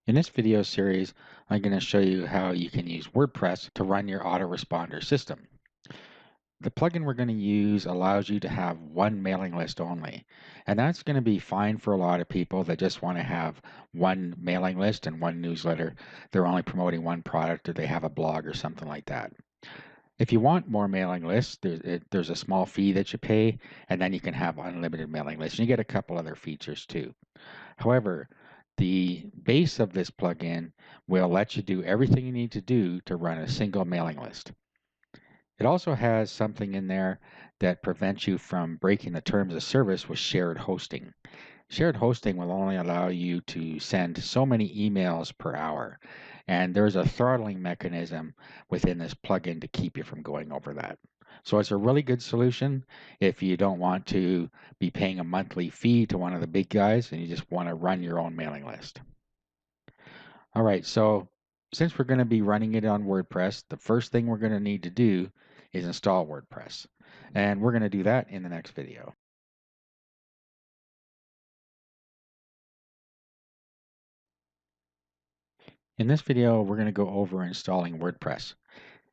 In this video series, I'm going to show you how you can use WordPress to run your autoresponder system. The plugin we're going to use allows you to have one mailing list only, and that's going to be fine for a lot of people that just want to have one mailing list and one newsletter. They're only promoting one product or they have a blog or something like that. If you want more mailing lists, there's a small fee that you pay, and then you can have unlimited mailing lists. And you get a couple other features too. However, the base of this plugin will let you do everything you need to do to run a single mailing list. It also has something in there that prevents you from breaking the terms of service with shared hosting. Shared hosting will only allow you to send so many emails per hour, and there's a throttling mechanism within this plugin to keep you from going over that. So it's a really good solution if you don't want to be paying a monthly fee to one of the big guys and you just want to run your own mailing list. All right, so since we're going to be running it on WordPress, the first thing we're going to need to do is install WordPress. And we're going to do that in the next video. In this video, we're going to go over installing WordPress.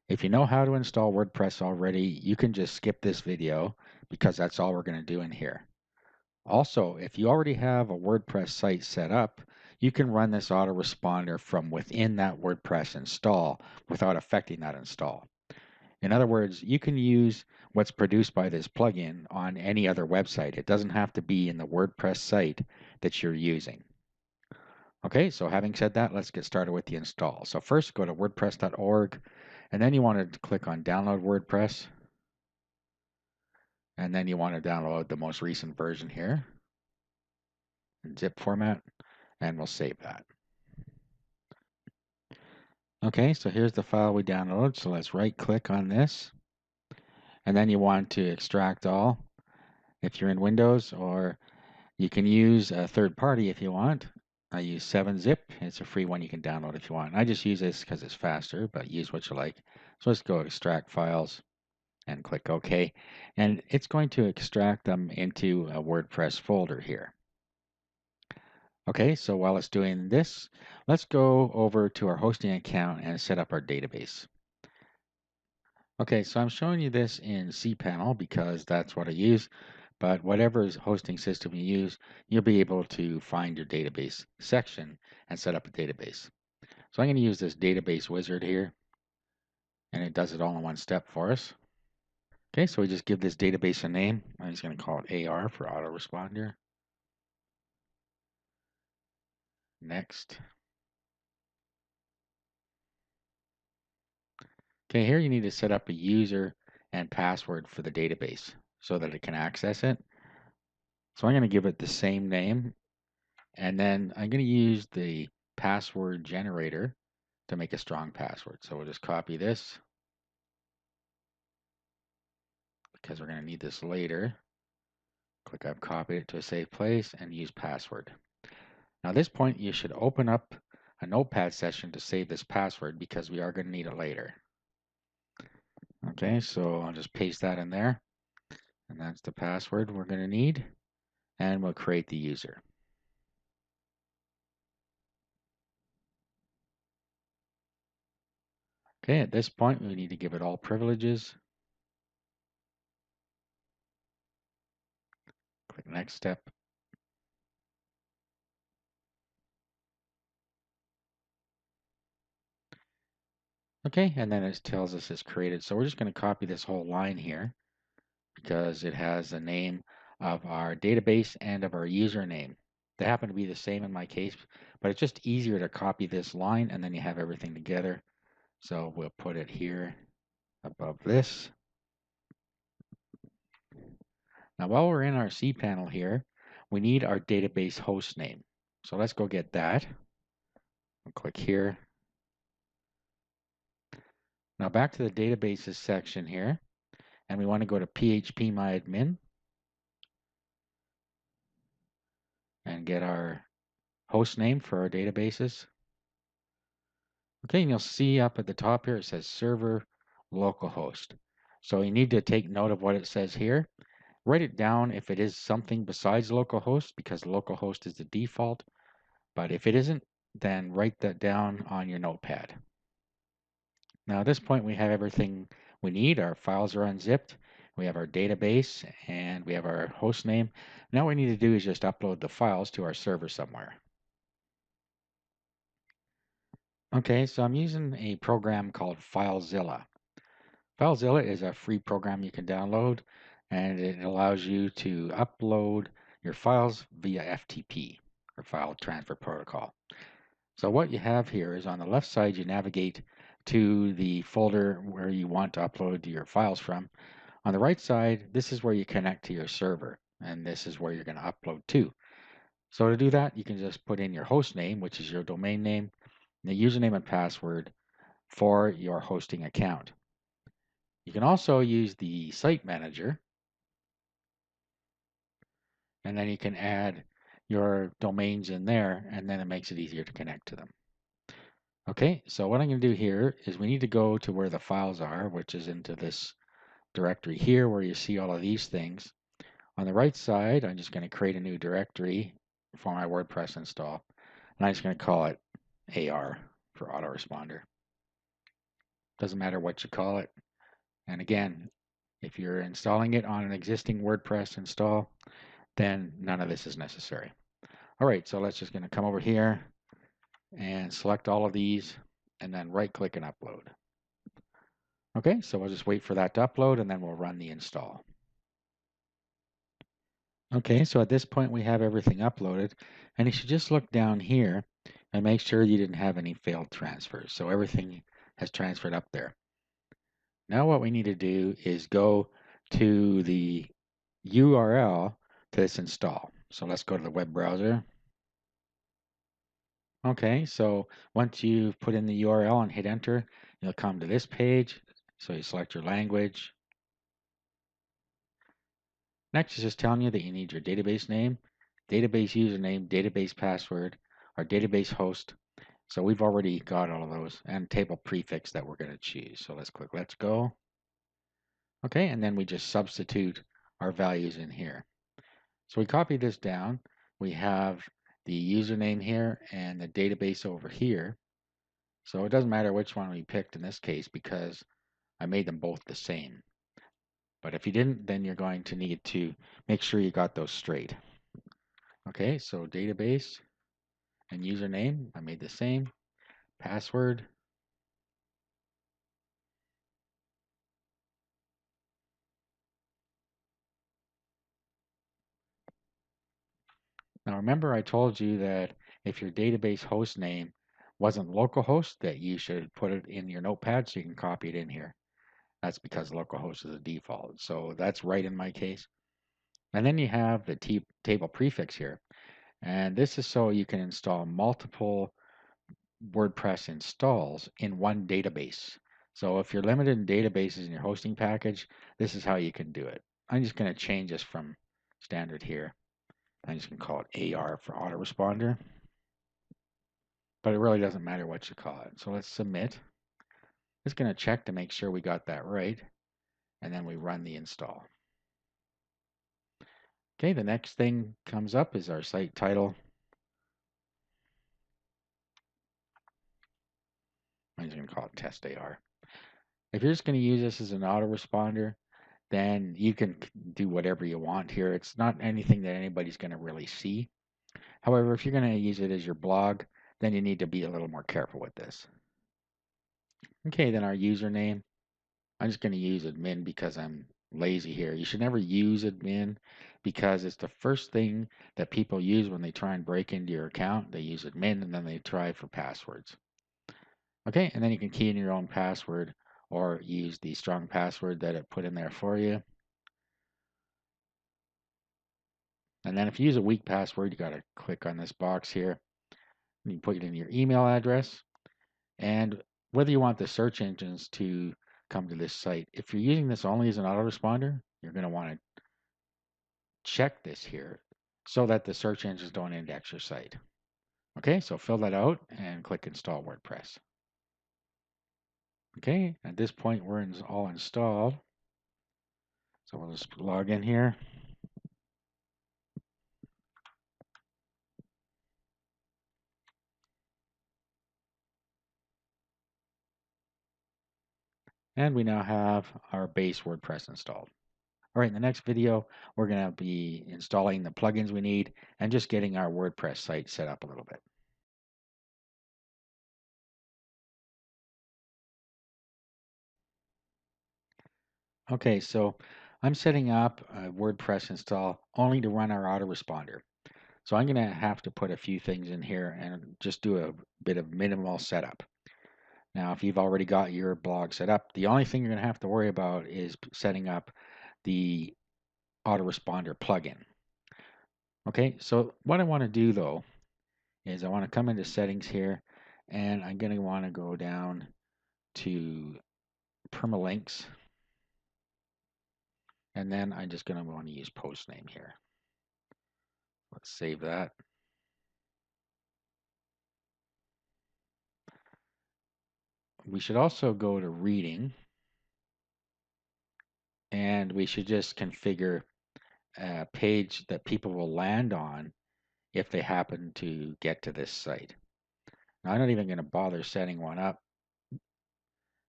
If you know how to install WordPress already, you can just skip this video because that's all we're going to do in here. Also, if you already have a WordPress site set up, you can run this autoresponder from within that WordPress install without affecting that install. In other words, you can use what's produced by this plugin on any other website. It doesn't have to be in the WordPress site that you're using. Okay, so having said that, let's get started with the install. So first go to wordpress.org, and then you want to click on download WordPress, and then you want to download the most recent version here in zip format, and we'll save that. Okay, so here's the file we downloaded. So let's right click on this, and then you want to extract all if you're in Windows, or you can use a third party if you want. I use 7-zip. It's a free one you can download if you want. I just use this because it's faster, but use what you like. So let's go extract files and click OK. And it's going to extract them into a WordPress folder here. Okay, so while it's doing this, let's go over to our hosting account and set up our database. Okay, so I'm showing you this in cPanel because that's what I use. But whatever hosting system you use, you'll be able to find your database section and set up a database. So I'm going to use this database wizard here, and it does it all in one step for us. Okay, so we just give this database a name. I'm just going to call it AR for autoresponder. Next. Okay, here you need to set up a user and password for the database so that it can access it. So I'm going to give it the same name, and then I'm going to use the password generator to make a strong password. So we'll just copy this because we're going to need this later. Click I've copied it to a safe place and use password. Now at this point you should open up a notepad session to save this password because we are going to need it later. Okay, so I'll just paste that in there, and that's the password we're going to need, and we'll create the user. Okay, at this point we need to give it all privileges. Click next step. Okay, and then it tells us it's created. So we're just going to copy this whole line here because it has the name of our database and of our username. They happen to be the same in my case, but it's just easier to copy this line and then you have everything together. So we'll put it here above this. Now while we're in our cPanel here, we need our database host name. So let's go get that. We'll click here. Now back to the databases section here, and we want to go to phpMyAdmin and get our host name for our databases. Okay, and you'll see up at the top here it says server localhost. So you need to take note of what it says here. Write it down if it is something besides localhost because localhost is the default. But if it isn't, then write that down on your notepad. Now at this point we have everything we need. Our files are unzipped. We have our database and we have our host name. Now what we need to do is just upload the files to our server somewhere. Okay, so I'm using a program called FileZilla. FileZilla is a free program you can download, and it allows you to upload your files via FTP, or File Transfer Protocol. So what you have here is on the left side, you navigate to the folder where you want to upload your files from. On the right side, this is where you connect to your server, and this is where you're going to upload to. So to do that, you can just put in your host name, which is your domain name, the username and password for your hosting account. You can also use the site manager, and then you can add your domains in there, and then it makes it easier to connect to them. Okay, so what I'm going to do here is we need to go to where the files are, which is into this directory here where you see all of these things. On the right side, I'm just going to create a new directory for my WordPress install, and I'm just going to call it AR for autoresponder. Doesn't matter what you call it. And again, if you're installing it on an existing WordPress install, then none of this is necessary. All right, so let's just going to come over here and select all of these and then right click and upload. Okay, so we'll just wait for that to upload and then we'll run the install. Okay, so at this point we have everything uploaded, and you should just look down here and make sure you didn't have any failed transfers. So everything has transferred up there. Now what we need to do is go to the URL to this install. So let's go to the web browser. Okay, so once you've put in the URL and hit enter, you'll come to this page. So you select your language. Next is just telling you that you need your database name, database username, database password, or database host. So we've already got all of those, and table prefix that we're going to choose. So let's click let's go. Okay, and then we just substitute our values in here. So we copy this down. We have the username here and the database over here. So it doesn't matter which one we picked in this case because I made them both the same. But if you didn't, then you're going to need to make sure you got those straight. Okay, so database and username, I made the same. Password. Now remember I told you that if your database host name wasn't localhost, that you should put it in your notepad so you can copy it in here. That's because localhost is a default. So that's right in my case. And then you have the table prefix here. And this is so you can install multiple WordPress installs in one database. So if you're limited in databases in your hosting package, this is how you can do it. I'm just going to change this from standard here. I'm just going to call it AR for autoresponder. But it really doesn't matter what you call it. So let's submit. It's going to check to make sure we got that right. And then we run the install. Okay, the next thing comes up is our site title. I'm just going to call it test AR. If you're just going to use this as an autoresponder, then you can do whatever you want here. It's not anything that anybody's going to really see. However, if you're going to use it as your blog, then you need to be a little more careful with this. Okay, then our username. I'm just going to use admin because I'm lazy here. You should never use admin because it's the first thing that people use when they try and break into your account. They use admin and then they try for passwords. Okay, and then you can key in your own password or use the strong password that it put in there for you. And then if you use a weak password, you got to click on this box here. You put it in your email address and whether you want the search engines to come to this site. If you're using this only as an autoresponder, you're going to want to check this here so that the search engines don't index your site. Okay, so fill that out and click Install WordPress. Okay, at this point we're all installed. So we'll just log in here. And we now have our base WordPress installed. All right, in the next video, we're going to be installing the plugins we need and just getting our WordPress site set up a little bit. Okay, so I'm setting up a WordPress install only to run our autoresponder. So I'm going to have to put a few things in here and just do a bit of minimal setup. Now, if you've already got your blog set up, the only thing you're going to have to worry about is setting up the autoresponder plugin. Okay, so what I want to do though is I want to come into settings here and I'm going to want to go down to permalinks and then I'm just going to want to use post name here. Let's save that. We should also go to reading and we should just configure a page that people will land on if they happen to get to this site. Now, I'm not even going to bother setting one up.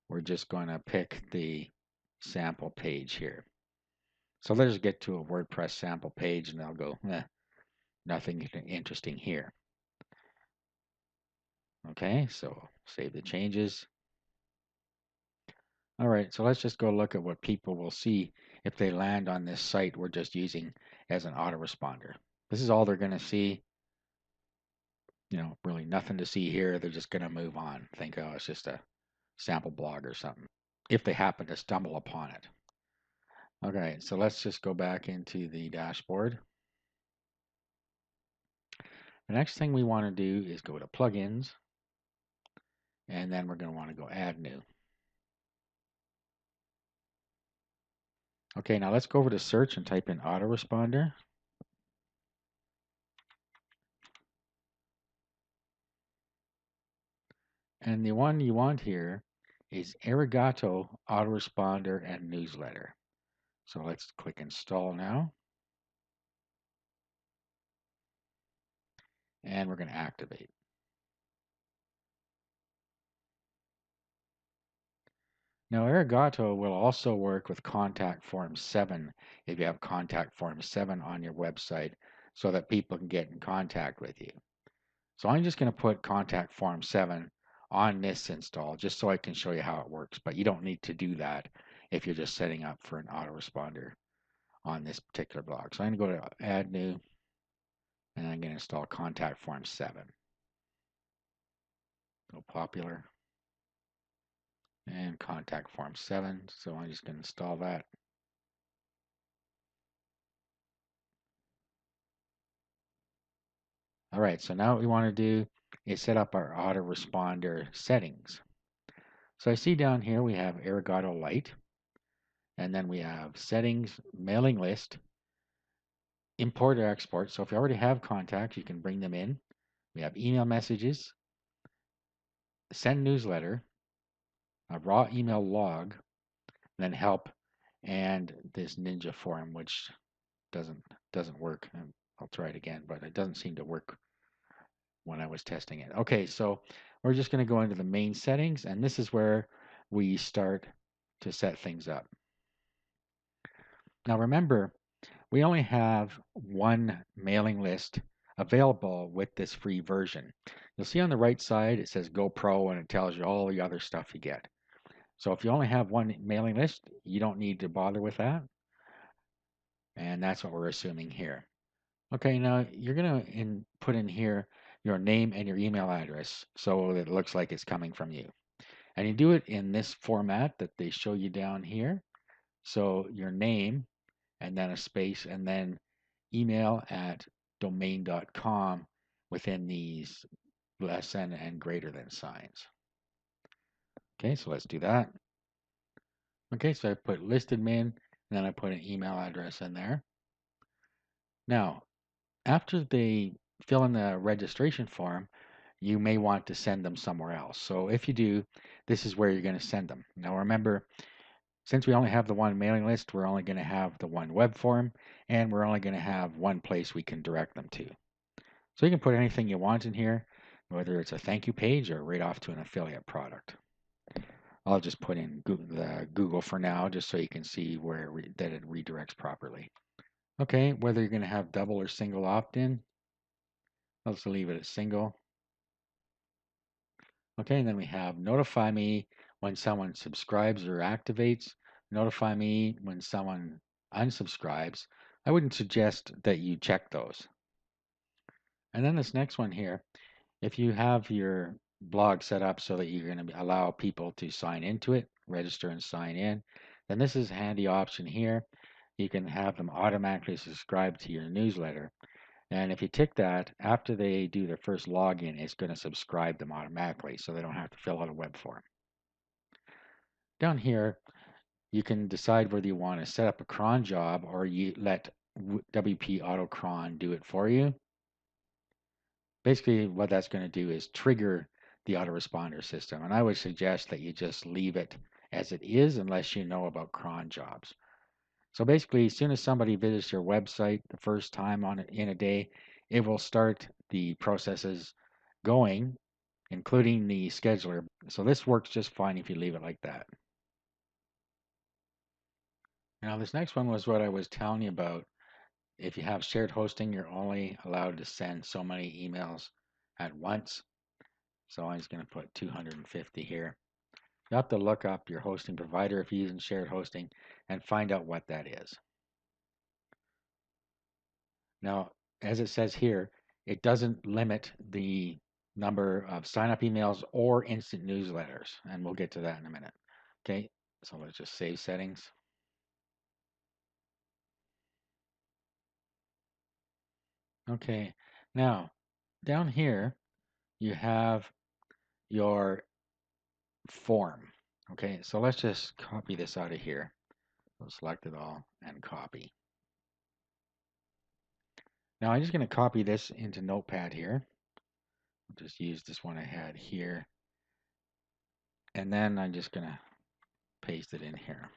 We're just going to pick the sample page here. So let's get to a WordPress sample page and I'll go, nothing interesting here. Okay, so save the changes. All right, so let's just go look at what people will see if they land on this site we're just using as an autoresponder. This is all they're going to see. You know, really nothing to see here. They're just going to move on. Think, oh, it's just a sample blog or something, if they happen to stumble upon it. Okay, so let's just go back into the dashboard. The next thing we want to do is go to plugins, and then we're going to want to go add new. Okay, now let's go over to search and type in autoresponder. And the one you want here is Arigato Autoresponder and Newsletter. So let's click install now. And we're going to activate. Now, Arigato will also work with Contact Form 7 if you have Contact Form 7 on your website so that people can get in contact with you. So I'm just going to put Contact Form 7 on this install just so I can show you how it works. But you don't need to do that if you're just setting up for an autoresponder on this particular blog. So I'm going to go to Add New, and I'm going to install Contact Form 7. Go Popular and Contact Form 7. So I'm just going to install that. All right, so now what we want to do is set up our autoresponder settings. So I see down here we have Arigato Lite, and then we have settings, mailing list, import or export. So if you already have contacts, you can bring them in. We have email messages, send newsletter, a raw email log, then help, and this Ninja form, which doesn't work. And I'll try it again, but it doesn't seem to work when I was testing it. Okay, so we're just going to go into the main settings, and this is where we start to set things up. Now remember, we only have one mailing list available with this free version. You'll see on the right side it says Go Pro and it tells you all the other stuff you get. So if you only have one mailing list, you don't need to bother with that. And that's what we're assuming here. Okay, now you're going to put in here your name and your email address so that it looks like it's coming from you. And you do it in this format that they show you down here. So your name and then a space and then email at domain.com within these less than and greater than signs. Okay, so let's do that. Okay, so I put listed min and then I put an email address in there. Now, after they fill in the registration form, you may want to send them somewhere else. So if you do, this is where you're going to send them. Now remember, since we only have the one mailing list, we're only going to have the one web form, and we're only going to have one place we can direct them to. So you can put anything you want in here, whether it's a thank you page or right off to an affiliate product. I'll just put in Google for now, just so you can see that it redirects properly. Okay, whether you're going to have double or single opt-in, let's leave it at single. Okay, and then we have notify me when someone subscribes or activates. Notify me when someone unsubscribes. I wouldn't suggest that you check those. And then this next one here, if you have your blog set up so that you're going to allow people to sign into it, register and sign in, then this is a handy option here. You can have them automatically subscribe to your newsletter. And if you tick that, after they do their first login, it's going to subscribe them automatically so they don't have to fill out a web form. Down here, you can decide whether you want to set up a cron job or you let WP Auto Cron do it for you. Basically, what that's going to do is trigger the autoresponder system. And I would suggest that you just leave it as it is unless you know about cron jobs. So basically, as soon as somebody visits your website the first time in a day, it will start the processes going, including the scheduler. So this works just fine if you leave it like that. Now, this next one was what I was telling you about. If you have shared hosting, you're only allowed to send so many emails at once. So I'm just going to put 250 here. You have to look up your hosting provider if you're using shared hosting and find out what that is. Now, as it says here, it doesn't limit the number of sign-up emails or instant newsletters, and we'll get to that in a minute. Okay, so let's just save settings. Okay, now down here you have your form. Okay, so let's just copy this out of here. So select it all and copy. Now I'm just going to copy this into Notepad here. I'll just use this one I had here. And then I'm just going to paste it in here.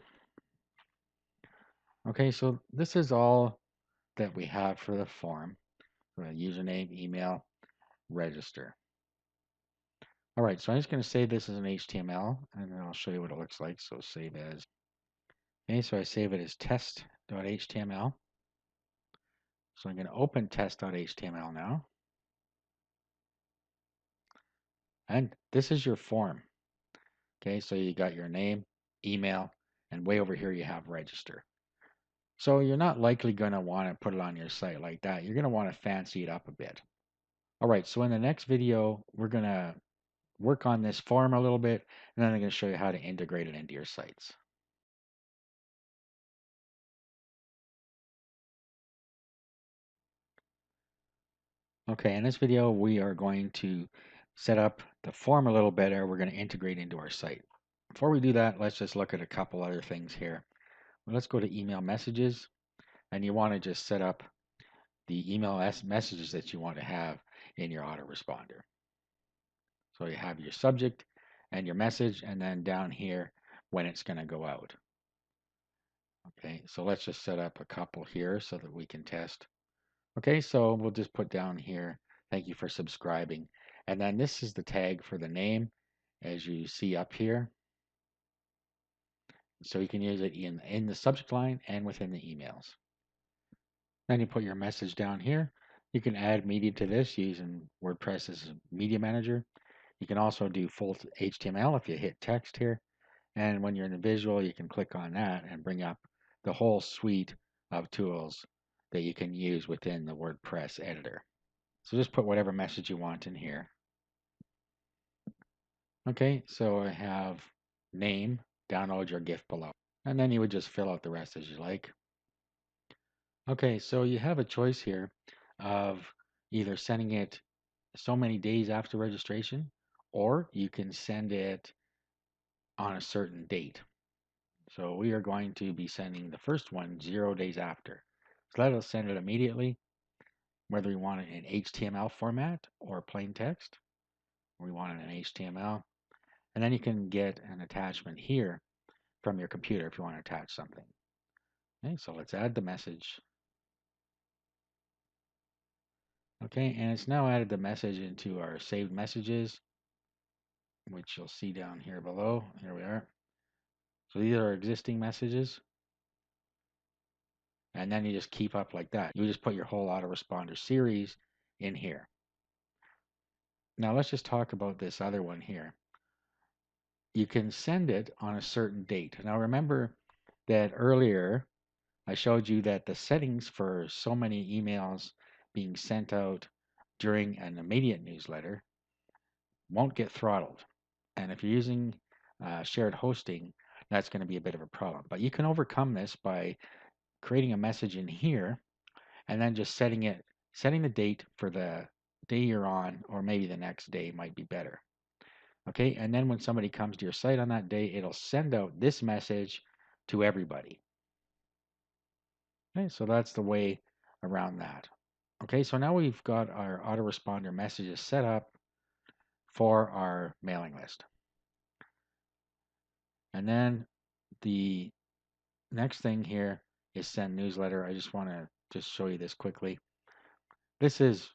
Okay, so this is all that we have for the form. Username, email, register. All right, so I'm just going to save this as an HTML, and then I'll show you what it looks like. So save as. Okay, so I save it as test.html. So I'm going to open test.html now. And this is your form. Okay, so you got your name, email, and way over here you have register. So you're not likely going to want to put it on your site like that. You're going to want to fancy it up a bit. All right, so in the next video, we're going to work on this form a little bit, and then I'm going to show you how to integrate it into your sites. Okay, in this video, we are going to set up the form a little better. We're going to integrate into our site. Before we do that, let's just look at a couple other things here. Well, let's go to email messages, and you want to just set up the email messages that you want to have in your autoresponder. So you have your subject and your message, and then down here when it's going to go out. Okay, so let's just set up a couple here so that we can test. Okay, so we'll just put down here, thank you for subscribing. And then this is the tag for the name, as you see up here. So you can use it in the subject line and within the emails. Then you put your message down here. You can add media to this using WordPress as a media manager. You can also do full HTML if you hit text here. And when you're in the visual, you can click on that and bring up the whole suite of tools that you can use within the WordPress editor. So just put whatever message you want in here. Okay, so I have name, download your gift below. And then you would just fill out the rest as you like. Okay, so you have a choice here of either sending it so many days after registration, or you can send it on a certain date. So we are going to be sending the first one 0 days after. So let us send it immediately, whether we want it in HTML format or plain text. We want it in HTML. And then you can get an attachment here from your computer if you want to attach something. Okay, so let's add the message. Okay, and it's now added the message into our saved messages. which you'll see down here below. Here we are. So these are existing messages. And then you just keep up like that. You just put your whole autoresponder series in here. Now let's just talk about this other one here. You can send it on a certain date. Now remember that earlier I showed you that the settings for so many emails being sent out during an immediate newsletter won't get throttled. And if you're using shared hosting, that's going to be a bit of a problem. But you can overcome this by creating a message in here and then just setting the date for the day you're on, or maybe the next day might be better. Okay, and then when somebody comes to your site on that day, it'll send out this message to everybody. Okay, so that's the way around that. Okay, so now we've got our autoresponder messages set up for our mailing list. And then the next thing here is send newsletter. I just want to just show you this quickly. This is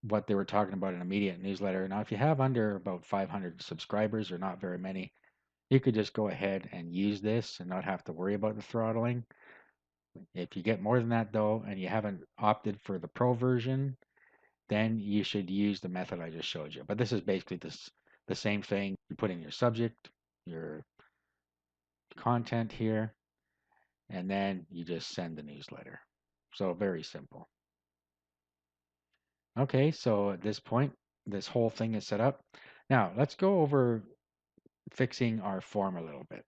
what they were talking about in immediate newsletter. Now, if you have under about 500 subscribers or not very many, you could just go ahead and use this and not have to worry about the throttling. If you get more than that though, and you haven't opted for the pro version, then you should use the method I just showed you. But this is basically the same thing. You put in your subject, your content here, and then you just send the newsletter. So very simple. Okay, so at this point, this whole thing is set up. Now, let's go over fixing our form a little bit.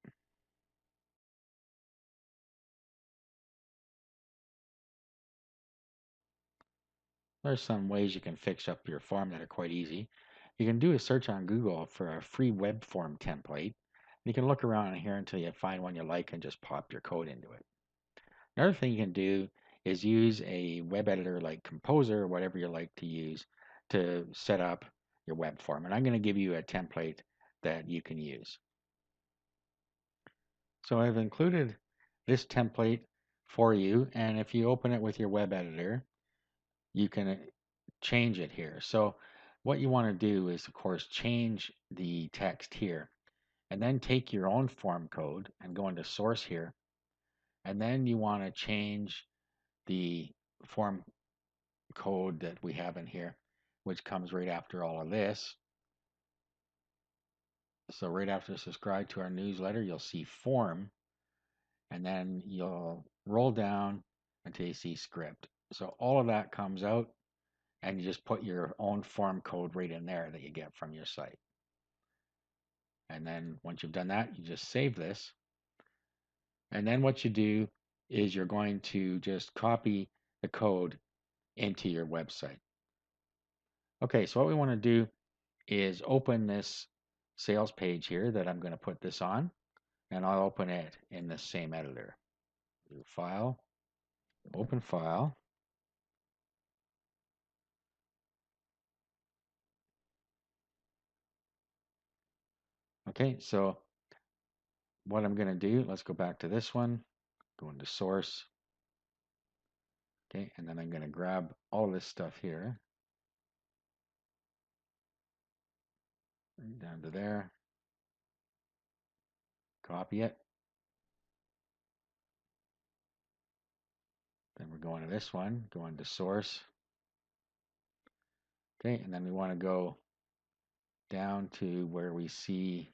There's some ways you can fix up your form that are quite easy. You can do a search on Google for a free web form template. You can look around here until you find one you like and just pop your code into it. Another thing you can do is use a web editor like Composer or whatever you like to use to set up your web form. And I'm going to give you a template that you can use. So I've included this template for you, and if you open it with your web editor, you can change it here. So what you want to do is, of course, change the text here, and then take your own form code and go into source here, and then you want to change the form code that we have in here, which comes right after all of this. So right after subscribe to our newsletter, you'll see form, and then you'll roll down until you see script. So all of that comes out, and you just put your own form code right in there that you get from your site. And then once you've done that, you just save this. And then what you do is you're going to just copy the code into your website. Okay, so what we want to do is open this sales page here that I'm going to put this on, and I'll open it in the same editor. Do File, Open File. Okay, so what I'm going to do, let's go back to this one, go into Source. Okay, and then I'm going to grab all this stuff here, right down to there, copy it. Then we're going to this one, going to Source. Okay, and then we want to go down to where we see,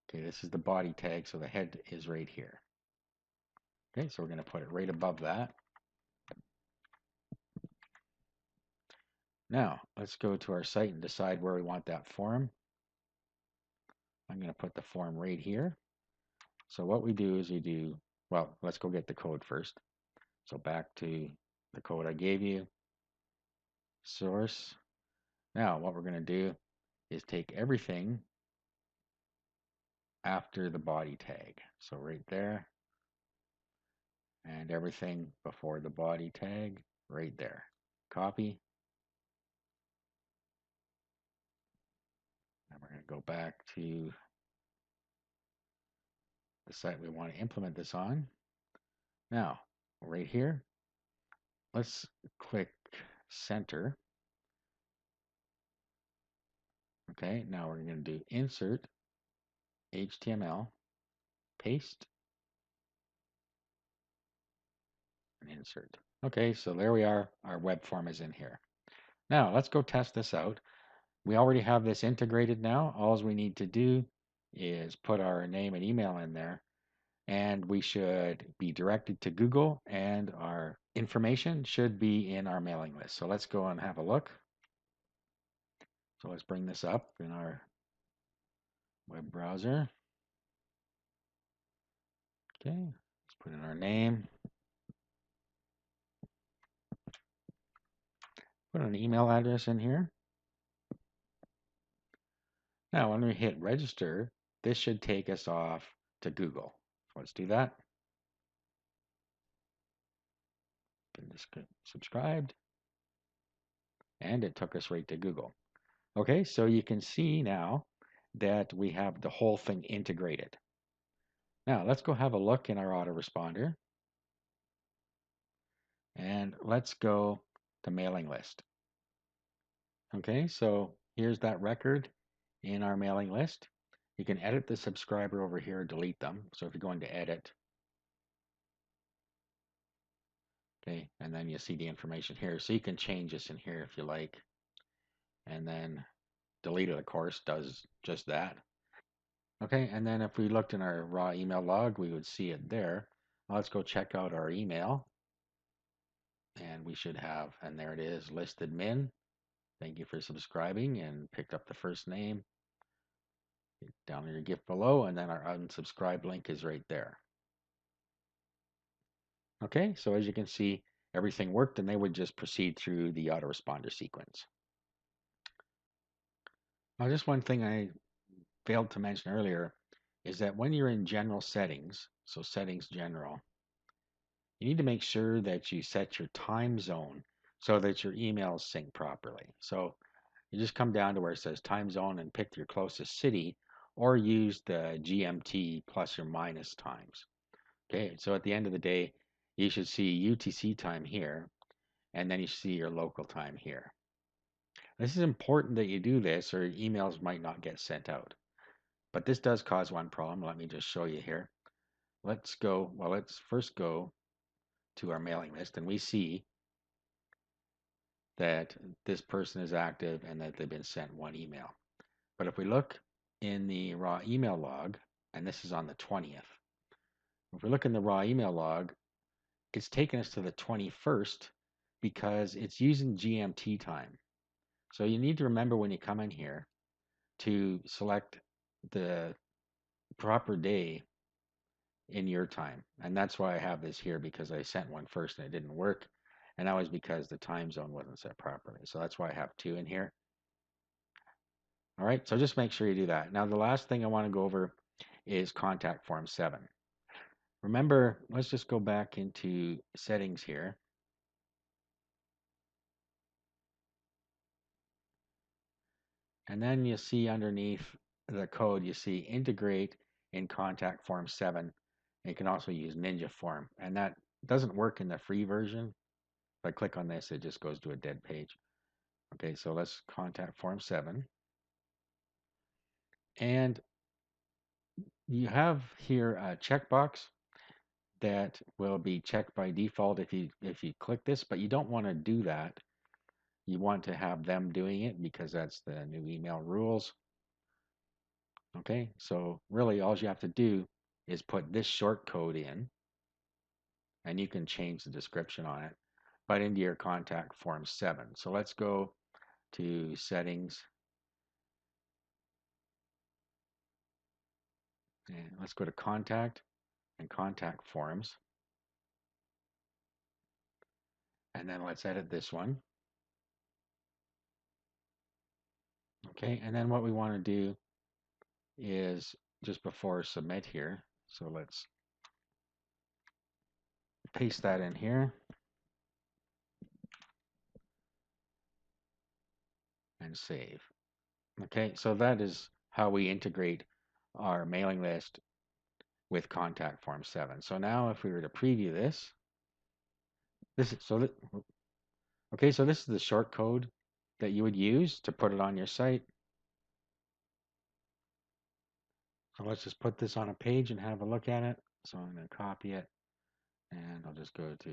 okay, this is the body tag, so the head is right here. Okay, so we're going to put it right above that. Now, let's go to our site and decide where we want that form. I'm going to put the form right here. So what we do is well, let's go get the code first. So back to the code I gave you, source. Now, what we're going to do is take everything after the body tag. So right there, and everything before the body tag right there. Copy. And we're going to go back to the site we want to implement this on. Now, right here, let's click center. Okay, now we're going to do insert HTML, paste, and insert. Okay, so there we are. Our web form is in here. Now let's go test this out. We already have this integrated now. All we need to do is put our name and email in there, and we should be directed to Google, and our information should be in our mailing list. So let's go and have a look. So let's bring this up in our web browser. Okay, let's put in our name, put an email address in here. Now, when we hit register, this should take us off to Google. So let's do that. Just subscribed, and it took us right to Google. Okay, so you can see now that we have the whole thing integrated. Now, let's go have a look in our autoresponder, and let's go to mailing list. Okay, so here's that record in our mailing list. You can edit the subscriber over here, delete them. So if you're going to edit, okay, and then you see the information here. So you can change this in here if you like. And then delete it, of course, does just that. Okay, and then if we looked in our raw email log, we would see it there. Let's go check out our email. And we should have, and there it is, listed min. Thank you for subscribing, and picked up the first name. Down in your gift below, and then our unsubscribe link is right there. Okay, so as you can see, everything worked, and they would just proceed through the autoresponder sequence. Now, just one thing I failed to mention earlier is that when you're in general settings, so settings general, you need to make sure that you set your time zone so that your emails sync properly. So you just come down to where it says time zone and pick your closest city, or use the GMT plus or minus times. Okay, so at the end of the day, you should see UTC time here, and then you see your local time here. This is important that you do this, or your emails might not get sent out. But this does cause one problem. Let me just show you here. Let's first go to our mailing list, and we see that this person is active and that they've been sent one email. But if we look in the raw email log, and this is on the 20th, if we look in the raw email log, it's taken us to the 21st because it's using GMT time. So you need to remember when you come in here to select the proper day in your time. And that's why I have this here, because I sent one first and it didn't work. And that was because the time zone wasn't set properly. So that's why I have two in here. All right, so just make sure you do that. Now, the last thing I want to go over is contact form 7. Remember, let's just go back into settings here. And then you see underneath the code, you see integrate in contact form 7. You can also use Ninja form, and that doesn't work in the free version. If I click on this, it just goes to a dead page. Okay, so let's contact form 7. And you have here a checkbox that will be checked by default if you click this, but you don't want to do that. You want to have them doing it because that's the new email rules. Okay, so really all you have to do is put this short code in, and you can change the description on it, but into your contact form 7. So let's go to settings, and let's go to contact and contact forms, and then let's edit this one. Okay, and then what we want to do is just before submit here, so let's paste that in here and save. Okay, so that is how we integrate our mailing list with contact form 7. So now if we were to preview this, okay, so this is the short code that you would use to put it on your site. So let's just put this on a page and have a look at it. So I'm going to copy it and I'll just go to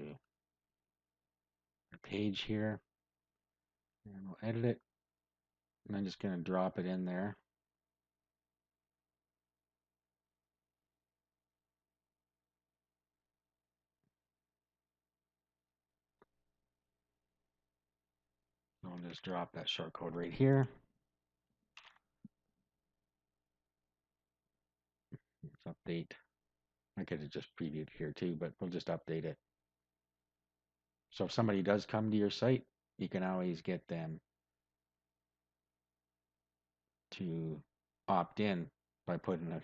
the page here and we'll edit it. And I'm just going to drop it in there. I'll just drop that shortcode right here. Let's update. I could have just previewed here too, but we'll just update it. So if somebody does come to your site, you can always get them to opt in by putting a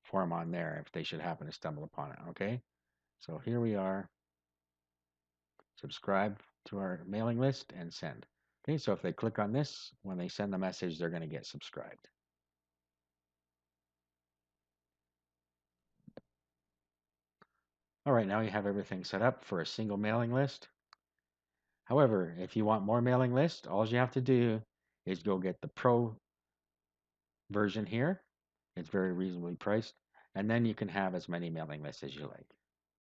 form on there if they should happen to stumble upon it. Okay, so here we are. Subscribe to our mailing list and send. Okay, so if they click on this, when they send the message, they're going to get subscribed. All right, now you have everything set up for a single mailing list. However, if you want more mailing lists, all you have to do is go get the Pro version here. It's very reasonably priced, and then you can have as many mailing lists as you like.